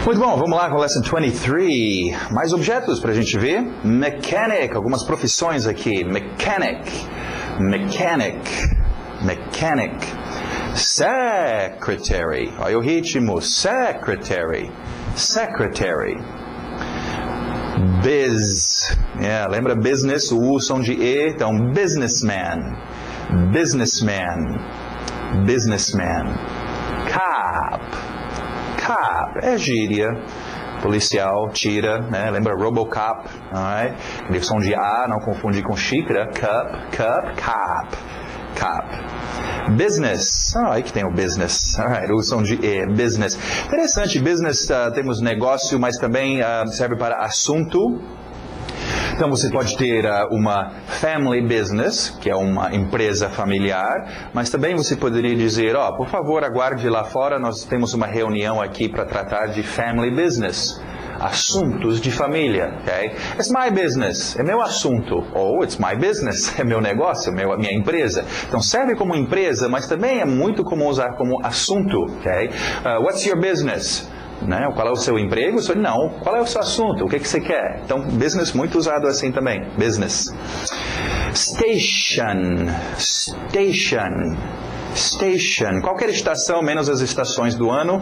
Muito bom, vamos lá com a Lesson 23. Mais objetos para a gente ver. Mechanic, algumas profissões aqui. Mechanic, mechanic, mechanic. Secretary, olha o ritmo. Secretary, secretary. Lembra business, o U som de E, então businessman, businessman, businessman. Cop, cop, é gíria, policial, tira, né? Lembra Robocop, alright? Aquele som de A, não confundir com xícara, cup, cup, cop, cop. Business, aí que tem o business, alright, o som de E, business. Interessante, business, temos negócio, mas também serve para assunto. Então você pode ter uma family business, que é uma empresa familiar, mas também você poderia dizer, por favor, aguarde lá fora, nós temos uma reunião aqui para tratar de family business. Assuntos de família, ok? It's my business, é meu assunto. Ou it's my business, é meu negócio, minha empresa. Então serve como empresa, mas também é muito comum usar como assunto, ok? What's your business? Né? Qual é o seu emprego? Não. Qual é o seu assunto? O que você quer? Então, business muito usado assim também. Business. Station. Station. Station. Qualquer estação, menos as estações do ano.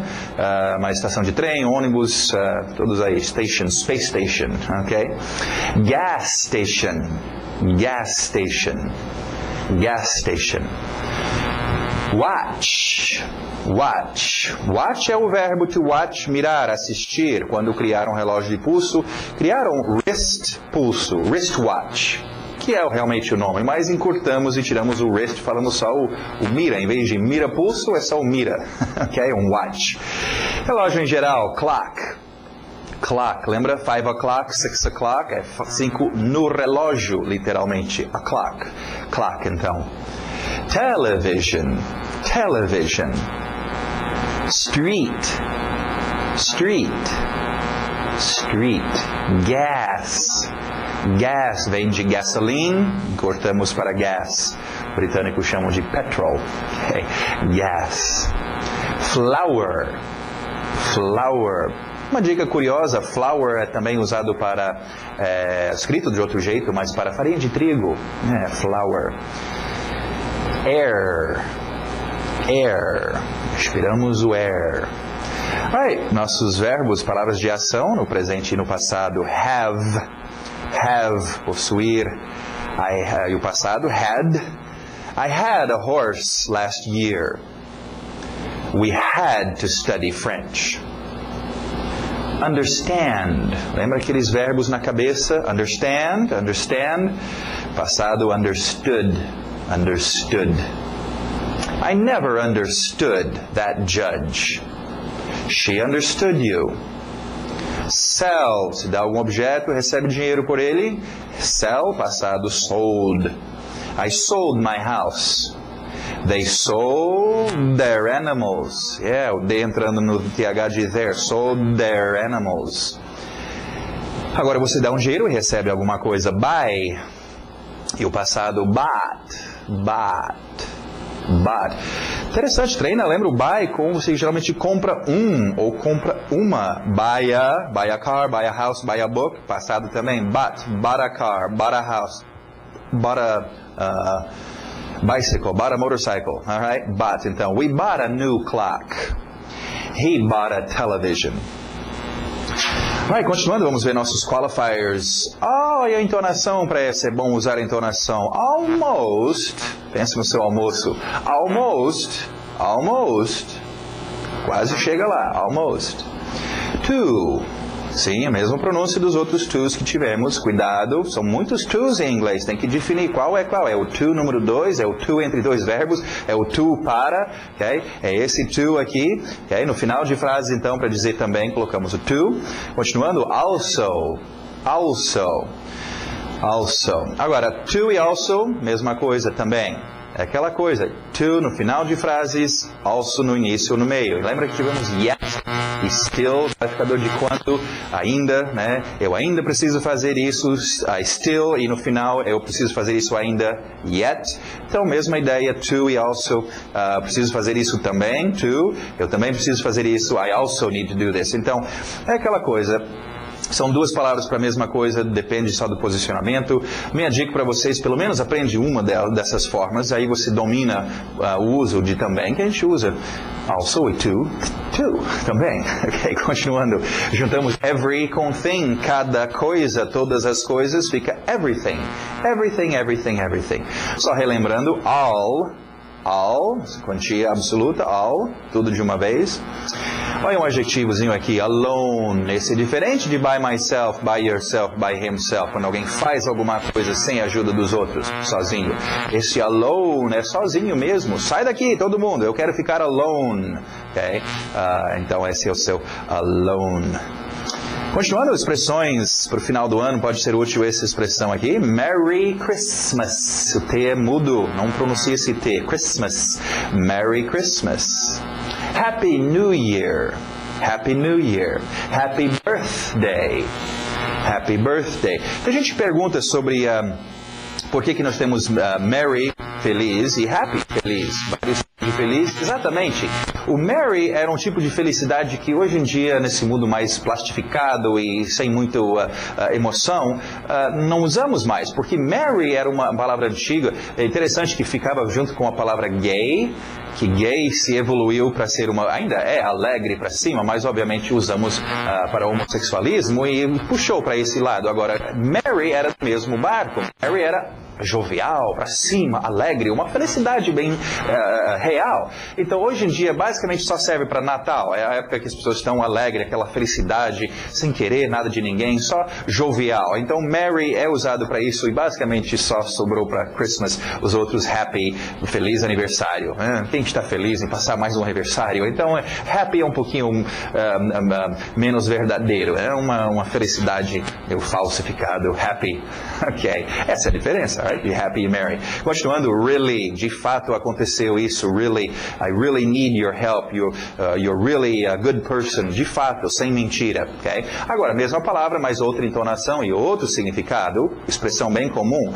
Uma estação de trem, ônibus, todos aí. Station. Space station. Ok? Gas station. Gas station. Gas station. Watch. Watch. Watch é o verbo to watch, mirar, assistir. Quando criaram relógio de pulso, criaram wrist pulso, wristwatch, que é realmente o nome, mas encurtamos e tiramos o wrist, falamos só o mira. Em vez de mira pulso, é só o mira, ok? Um watch. Relógio em geral, clock. Clock, lembra? 5 o'clock, 6 o'clock, é 5 no relógio, literalmente. A clock. Clock, então. Television. Television. Street. Street. Street. Gas. Gas vem de gasoline, cortamos para gas. Britânicos chamam de petrol. Okay. Gas. Flour. Flour. Uma dica curiosa, flour é também usado para, escrito de outro jeito, mas para farinha de trigo. Flour. Air. Air. Respiramos o air. Right. Nossos verbos, palavras de ação, no presente e no passado. Have. Have, possuir. E o passado, had. I had a horse last year. We had to study French. Understand. Lembra aqueles verbos na cabeça? Understand, understand. Passado, understood. Understood. I never understood that judge. She understood you. Sell. Se dá algum objeto, recebe dinheiro por ele. Sell, passado, sold. I sold my house. They sold their animals. O D entrando no TH de there. Sold their animals. Agora você dá um dinheiro e recebe alguma coisa. Buy. E o passado, bought. Bought. Bought. Interessante, treina, lembra o buy com você geralmente compra ou compra uma. Buy a car, buy a house, buy a book. Passado também, bought a car, bought a house, bought a bicycle, bought a motorcycle. Alright? Bought, então, we bought a new clock. He bought a television. Vai, continuando, vamos ver nossos qualifiers. E a entonação, para ser bom usar a entonação. Almost, pensa no seu almoço. Almost, almost. Quase chega lá, almost. To, sim, a mesma pronúncia dos outros tos que tivemos. Cuidado, são muitos tos em inglês. Tem que definir qual é qual. É o to número 2, é o to entre dois verbos, é o to para, ok? É esse to aqui, ok? No final de frase, então, para dizer também, colocamos o to. Continuando, also, also, also. Agora, to e also, mesma coisa também. É aquela coisa, to no final de frases, also no início ou no meio. Lembra que tivemos yet still, qualificador de quando, ainda, né? Eu ainda preciso fazer isso, I still, e no final eu preciso fazer isso ainda, yet. Então, mesma ideia, to e also, preciso fazer isso também, to, eu também preciso fazer isso, I also need to do this. Então, é aquela coisa. São duas palavras para a mesma coisa, depende só do posicionamento. Minha dica para vocês, pelo menos aprende uma dessas formas, aí você domina o uso de também, que a gente usa also e to também. Ok, continuando. Juntamos every com thing, cada coisa, todas as coisas, fica everything. Everything, everything, everything. Só relembrando, all, quantia absoluta, all, tudo de uma vez. Olha um adjetivozinho aqui, alone. Esse é diferente de by myself, by yourself, by himself. Quando alguém faz alguma coisa sem a ajuda dos outros, sozinho. Esse alone é sozinho mesmo. Sai daqui, todo mundo. Eu quero ficar alone. Okay? Então esse é o seu alone. Continuando expressões para o final do ano, pode ser útil essa expressão aqui. Merry Christmas. O T é mudo, não pronuncia esse T. Christmas. Merry Christmas. Happy New Year. Happy New Year. Happy Birthday. Happy Birthday. A gente pergunta sobre por que nós temos Merry, feliz, e Happy, feliz. Vários tipos de feliz. Exatamente. O Merry era um tipo de felicidade que hoje em dia, nesse mundo mais plastificado e sem muita emoção, não usamos mais. Porque Merry era uma palavra antiga. É interessante que ficava junto com a palavra gay, que gay se evoluiu para ser ainda é alegre para cima, mas obviamente usamos para homossexualismo e puxou para esse lado. Agora, Merry era do mesmo barco. Merry era jovial, para cima, alegre, uma felicidade bem real. Então, hoje em dia, basicamente só serve para Natal. É a época que as pessoas estão alegres, aquela felicidade, sem querer nada de ninguém, só jovial. Então, Merry é usado para isso e basicamente só sobrou para Christmas os outros Happy, feliz aniversário. Quem está feliz em passar mais um aniversário? Então, Happy é um pouquinho menos verdadeiro. É uma felicidade falsificado. Happy. Ok. Essa é a diferença. Right? Be happy and merry. Continuando, really, de fato aconteceu isso, really, I really need your help, you're really a good person, de fato, sem mentira, ok? Agora, mesma palavra, mas outra entonação e outro significado, expressão bem comum.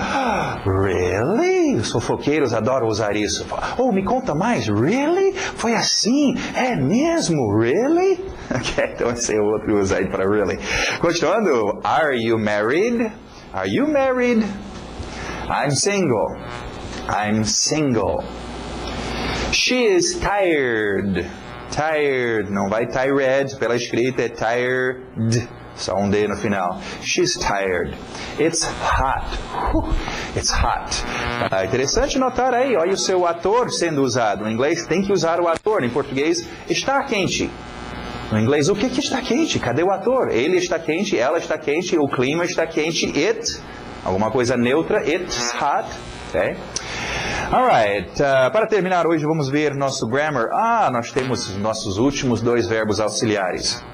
Really? Os fofoqueiros adoram usar isso. Oh, me conta mais, really? Foi assim? É mesmo? Really? Ok, então esse é o outro uso aí para really. Continuando, are you married? Are you married? I'm single. I'm single. She is tired. Tired. Não vai tired. Pela escrita é tired. Só um D no final. She's tired. It's hot. It's hot. Interessante notar aí. Olha o seu ator sendo usado. No inglês tem que usar o ator. Em português, está quente. No inglês, o que está quente? Cadê o ator? Ele está quente, ela está quente, o clima está quente. It. Alguma coisa neutra, it's hot, ok? Alright, para terminar hoje vamos ver nosso grammar. Nós temos nossos últimos 2 verbos auxiliares.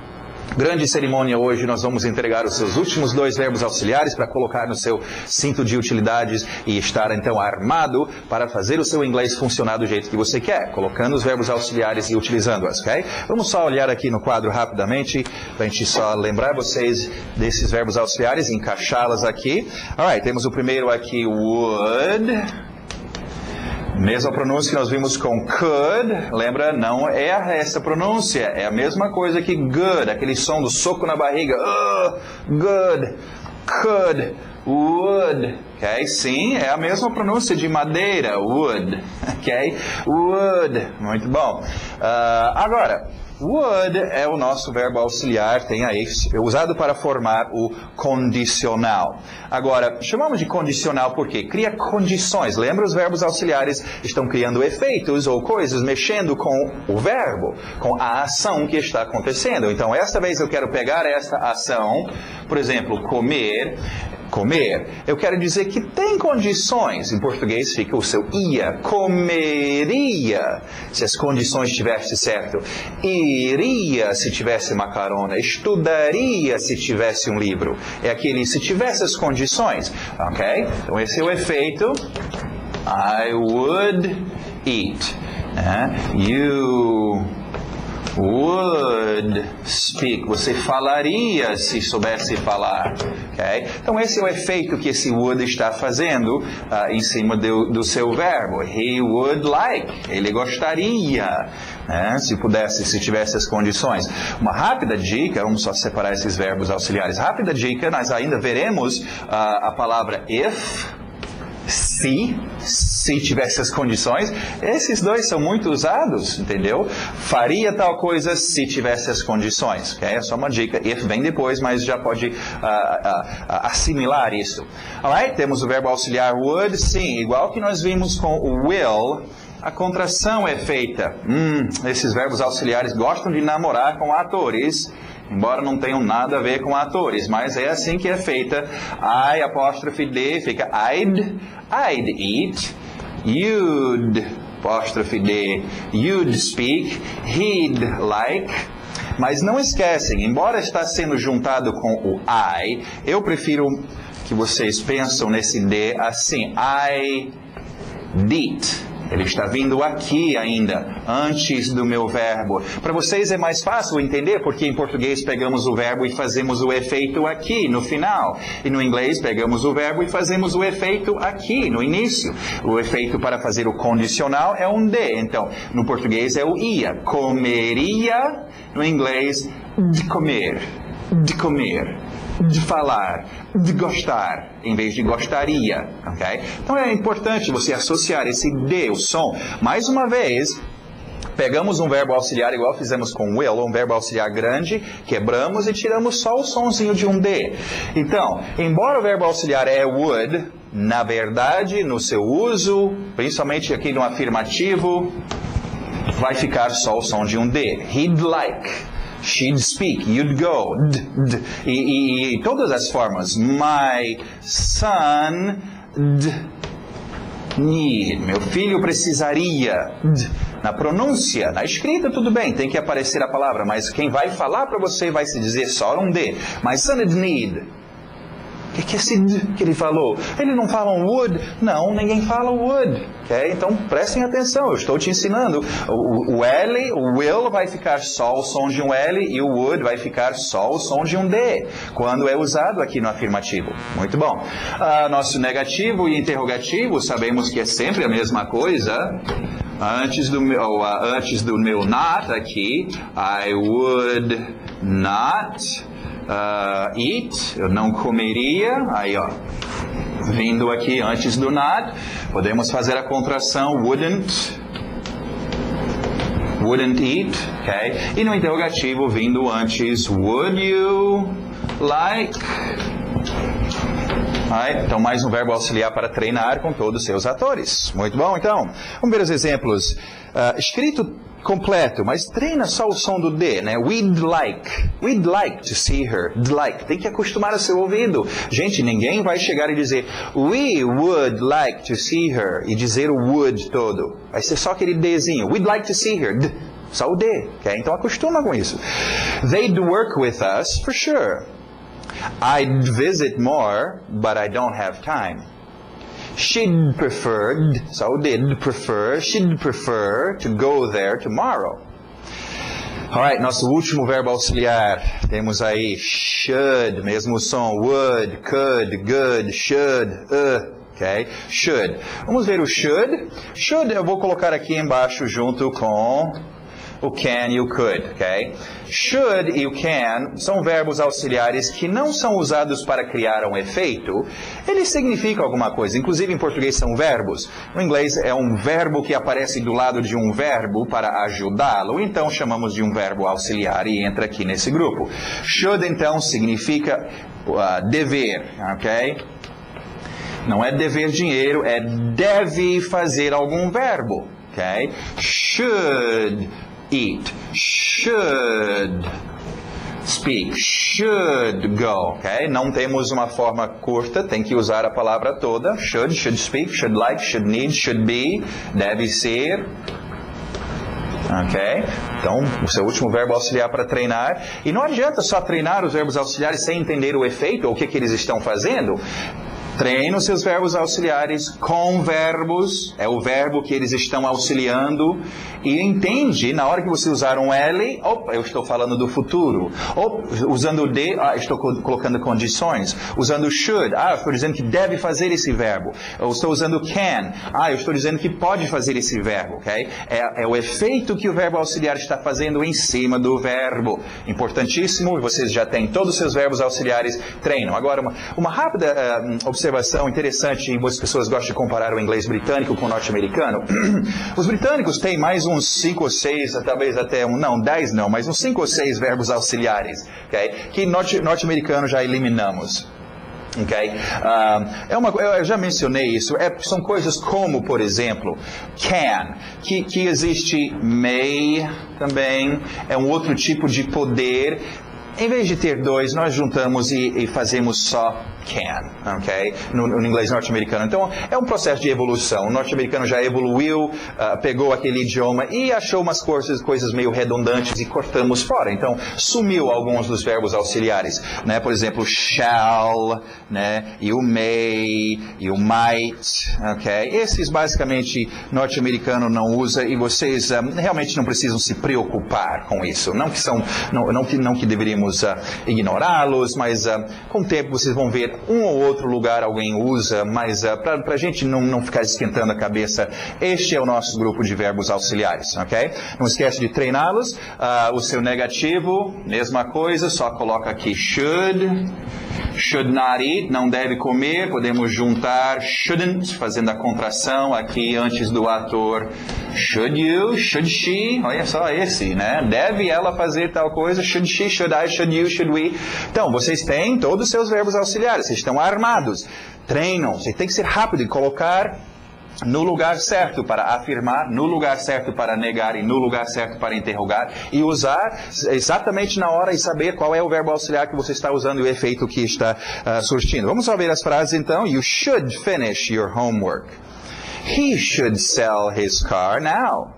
Grande cerimônia hoje, nós vamos entregar os seus últimos 2 verbos auxiliares para colocar no seu cinto de utilidades e estar então armado para fazer o seu inglês funcionar do jeito que você quer, colocando os verbos auxiliares e utilizando-os, ok? Vamos só olhar aqui no quadro rapidamente, para a gente só lembrar vocês desses verbos auxiliares, encaixá-las aqui. Alright, temos o primeiro aqui, would. Mesma pronúncia que nós vimos com could, lembra? Não erra essa pronúncia, é a mesma coisa que good, aquele som do soco na barriga. Good, could, would, ok? Sim, é a mesma pronúncia de madeira, would, ok? Would, muito bom. Agora, would é o nosso verbo auxiliar, tem aí, usado para formar o condicional. Agora, chamamos de condicional porque cria condições. Lembra, os verbos auxiliares estão criando efeitos ou coisas, mexendo com o verbo, com a ação que está acontecendo. Então, esta vez eu quero pegar esta ação, por exemplo, comer. Eu quero dizer que tem condições. Em português fica o seu ia. Comeria, se as condições estivessem certo. Iria, se tivesse uma carona. Estudaria, se tivesse um livro. É aquele, se tivesse as condições. Ok? Então, esse é o efeito. I would eat. You would speak. Você falaria se soubesse falar. Okay? Então esse é o efeito que esse would está fazendo em cima do seu verbo. He would like. Ele gostaria. Né? Se tivesse as condições. Uma rápida dica, vamos só separar esses verbos auxiliares. Rápida dica, nós ainda veremos a palavra if, se tivesse as condições. Esses dois são muito usados, entendeu? Faria tal coisa se tivesse as condições. Okay? É só uma dica. If vem depois, mas já pode assimilar isso. Alright? Temos o verbo auxiliar would, sim. Igual que nós vimos com o will, a contração é feita. Esses verbos auxiliares gostam de namorar com atores, embora não tenham nada a ver com atores, mas é assim que é feita. I, apóstrofe D, fica I'd eat. You'd, apóstrofe D, you'd speak. He'd like. Mas não esquecem, embora está sendo juntado com o I, eu prefiro que vocês pensam nesse D assim. I did. Ele está vindo aqui ainda, antes do meu verbo. Para vocês é mais fácil entender, porque em português pegamos o verbo e fazemos o efeito aqui, no final. E no inglês pegamos o verbo e fazemos o efeito aqui, no início. O efeito para fazer o condicional é um D. Então, no português é o ia. Comeria, no inglês, de comer. De comer. De falar, de gostar, em vez de gostaria, ok? Então é importante você associar esse D, o som. Mais uma vez, pegamos um verbo auxiliar igual fizemos com will, um verbo auxiliar grande, quebramos e tiramos só o sonzinho de um D. Então, embora o verbo auxiliar é would, na verdade, no seu uso, principalmente aqui no afirmativo, vai ficar só o som de um D. He'd like. She'd speak, you'd go, e todas as formas. My son need. Meu filho precisaria. Na pronúncia, na escrita, tudo bem, tem que aparecer a palavra, mas quem vai falar para você vai se dizer só um D. My son need. O que é esse D que ele falou? Ele não fala um would? Não, ninguém fala would. Okay? Então, prestem atenção, eu estou te ensinando. O L, o will, vai ficar só o som de um L e o would vai ficar só o som de um D, quando é usado aqui no afirmativo. Muito bom. Nosso negativo e interrogativo, sabemos que é sempre a mesma coisa. Antes do meu not aqui, I would not eat, eu não comeria, aí ó, vindo aqui antes do not, podemos fazer a contração wouldn't eat, ok? E no interrogativo vindo antes, would you like? Então mais um verbo auxiliar para treinar com todos os seus atores. Muito bom, então, vamos ver os exemplos. Escrito completo, mas treina só o som do D, né? We'd like to see her. Like. Tem que acostumar o seu ouvido. Gente, ninguém vai chegar e dizer we would like to see her e dizer o would todo. Vai ser só aquele Dzinho. We'd like to see her. Só o D, ok? Então acostuma com isso. They'd work with us for sure. I'd visit more, but I don't have time. She'd prefer, she'd prefer to go there tomorrow. Alright, nosso último verbo auxiliar, temos aí should, mesmo som, would, could, good, should, ok? Should. Vamos ver o should. Should eu vou colocar aqui embaixo junto com o can e o could, ok? Should e o can são verbos auxiliares que não são usados para criar um efeito. Eles significam alguma coisa, inclusive em português são verbos. No inglês é um verbo que aparece do lado de um verbo para ajudá-lo, então chamamos de um verbo auxiliar e entra aqui nesse grupo. Should então significa dever, ok? Não é dever dinheiro, é deve fazer algum verbo, ok? Should eat, should speak, should go, ok? Não temos uma forma curta, tem que usar a palavra toda. Should speak, should like, should need, should be, deve ser, ok? Então, o seu último verbo auxiliar para treinar. E não adianta só treinar os verbos auxiliares sem entender o efeito ou o que eles estão fazendo. Treina os seus verbos auxiliares com verbos, é o verbo que eles estão auxiliando, e entende, na hora que você usar um L, opa, eu estou falando do futuro. Usando o D, estou colocando condições. Usando should, eu estou dizendo que deve fazer esse verbo. Eu estou usando can, eu estou dizendo que pode fazer esse verbo, ok? É o efeito que o verbo auxiliar está fazendo em cima do verbo. Importantíssimo, vocês já têm todos os seus verbos auxiliares, treinam. Agora, uma rápida observação interessante, e muitas pessoas gostam de comparar o inglês britânico com o norte-americano. Os britânicos têm mais uns 5 ou 6, talvez até 10 não, mas uns 5 ou 6 verbos auxiliares, okay? Que norte-americano já eliminamos. Okay? Eu já mencionei isso, são coisas como, por exemplo, can, que existe may também, é um outro tipo de poder. Em vez de ter dois, nós juntamos e fazemos só can, ok? No inglês norte-americano. Então, é um processo de evolução. O norte-americano já evoluiu, pegou aquele idioma e achou umas coisas meio redundantes e cortamos fora. Então, sumiu alguns dos verbos auxiliares, né? Por exemplo, shall, né? E o may, e o might, ok? Esses, basicamente, norte-americano não usa e vocês realmente não precisam se preocupar com isso. Não que deveríamos ignorá-los, mas com o tempo vocês vão ver um ou outro lugar alguém usa, mas para a gente não ficar esquentando a cabeça, este é o nosso grupo de verbos auxiliares, ok? Não esquece de treiná-los. O seu negativo, mesma coisa, só coloca aqui should not eat, não deve comer, podemos juntar shouldn't, fazendo a contração aqui antes do ator. Should you, should she, olha só esse, né? Deve ela fazer tal coisa, should she, should I, should you, should we. Então, vocês têm todos os seus verbos auxiliares, vocês estão armados, treinam, você tem que ser rápido e colocar no lugar certo para afirmar, no lugar certo para negar e no lugar certo para interrogar e usar exatamente na hora e saber qual é o verbo auxiliar que você está usando e o efeito que está surtindo. Vamos só ver as frases então. You should finish your homework. He should sell his car now.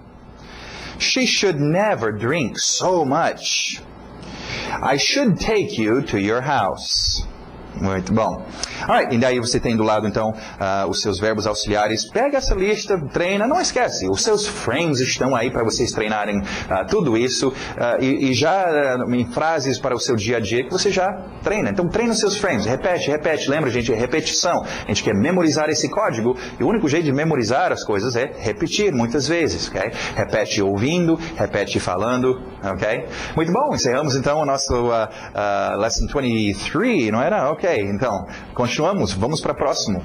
She should never drink so much. I should take you to your house. Muito bom. Alright, e daí você tem do lado, então, os seus verbos auxiliares. Pega essa lista, treina, não esquece. Os seus frames estão aí para vocês treinarem tudo isso. E já em frases para o seu dia a dia que você já treina. Então, treina os seus frames. Repete. Lembra, gente, é repetição. A gente quer memorizar esse código. E o único jeito de memorizar as coisas é repetir muitas vezes, ok? Repete ouvindo, repete falando, ok? Muito bom, encerramos, então, o nosso Lesson 23, não era? Ok, então, continuamos. Vamos para o próximo.